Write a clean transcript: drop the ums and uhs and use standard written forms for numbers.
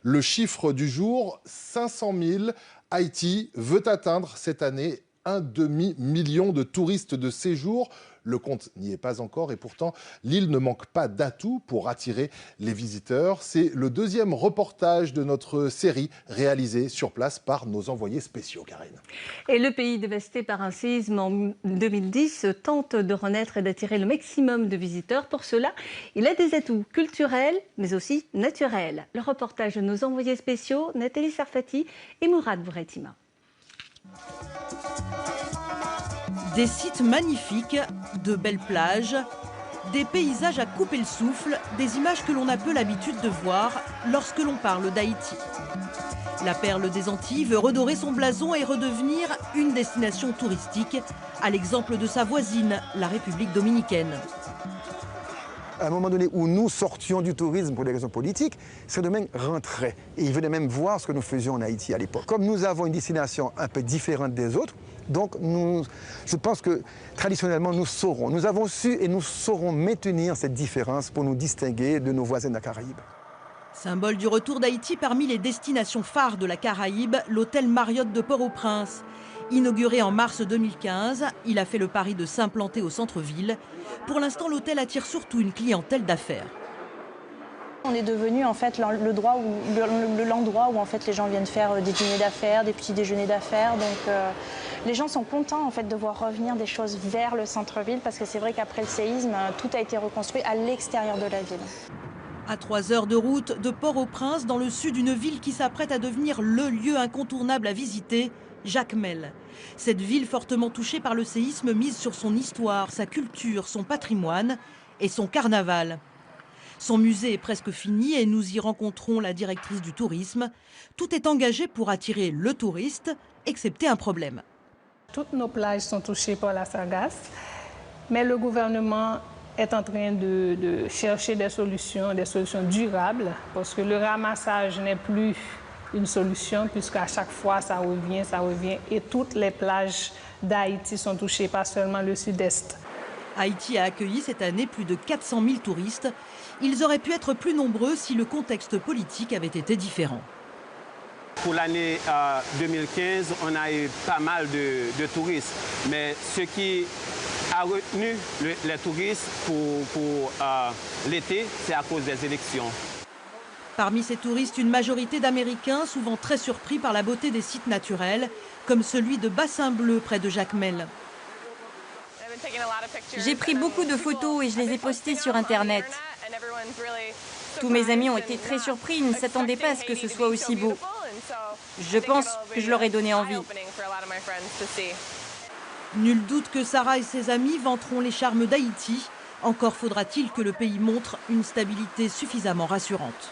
Le chiffre du jour, 500 000. Haïti veut atteindre cette année 1,5 million de touristes de séjour. Le compte n'y est pas encore et pourtant, l'île ne manque pas d'atouts pour attirer les visiteurs. C'est le deuxième reportage de notre série réalisé sur place par nos envoyés spéciaux, Karine. Et le pays dévasté par un séisme en 2010 tente de renaître et d'attirer le maximum de visiteurs. Pour cela, il a des atouts culturels, mais aussi naturels. Le reportage de nos envoyés spéciaux, Nathalie Sarfati et Mourad Bouretima. Des sites magnifiques, de belles plages, des paysages à couper le souffle, des images que l'on a peu l'habitude de voir lorsque l'on parle d'Haïti. La perle des Antilles veut redorer son blason et redevenir une destination touristique, à l'exemple de sa voisine, la République dominicaine. À un moment donné où nous sortions du tourisme pour des raisons politiques, ce domaine rentrait. Et il venait même voir ce que nous faisions en Haïti à l'époque. Comme nous avons une destination un peu différente des autres, donc je pense que traditionnellement nous avons su et nous saurons maintenir cette différence pour nous distinguer de nos voisins de la Caraïbe. Symbole du retour d'Haïti parmi les destinations phares de la Caraïbe, l'hôtel Marriott de Port-au-Prince. Inauguré en mars 2015, il a fait le pari de s'implanter au centre-ville. Pour l'instant, l'hôtel attire surtout une clientèle d'affaires. On est devenu en fait l'endroit où en fait les gens viennent faire des dîners d'affaires, des petits déjeuners d'affaires. Donc les gens sont contents en fait de voir revenir des choses vers le centre-ville parce que c'est vrai qu'après le séisme, tout a été reconstruit à l'extérieur de la ville. À 3 heures de route de Port-au-Prince, dans le sud, une ville qui s'apprête à devenir le lieu incontournable à visiter, Jacmel. Cette ville fortement touchée par le séisme mise sur son histoire, sa culture, son patrimoine et son carnaval. Son musée est presque fini et nous y rencontrons la directrice du tourisme. Tout est engagé pour attirer le touriste, excepté un problème. Toutes nos plages sont touchées par la sargasse, mais le gouvernement est en train de chercher des solutions durables, parce que le ramassage n'est plus une solution, puisqu'à chaque fois ça revient, et toutes les plages d'Haïti sont touchées, pas seulement le sud-est. Haïti a accueilli cette année plus de 400 000 touristes. Ils auraient pu être plus nombreux si le contexte politique avait été différent. Pour l'année 2015, on a eu pas mal de touristes. Mais ce qui a retenu les touristes pour l'été, c'est à cause des élections. Parmi ces touristes, une majorité d'Américains, souvent très surpris par la beauté des sites naturels, comme celui de Bassin Bleu près de Jacmel. J'ai pris beaucoup de photos et je les ai postées sur Internet. Tous mes amis ont été très surpris, ils ne s'attendaient pas à ce que ce soit aussi beau. Je pense que je leur ai donné envie. Nul doute que Sarah et ses amis vanteront les charmes d'Haïti. Encore faudra-t-il que le pays montre une stabilité suffisamment rassurante.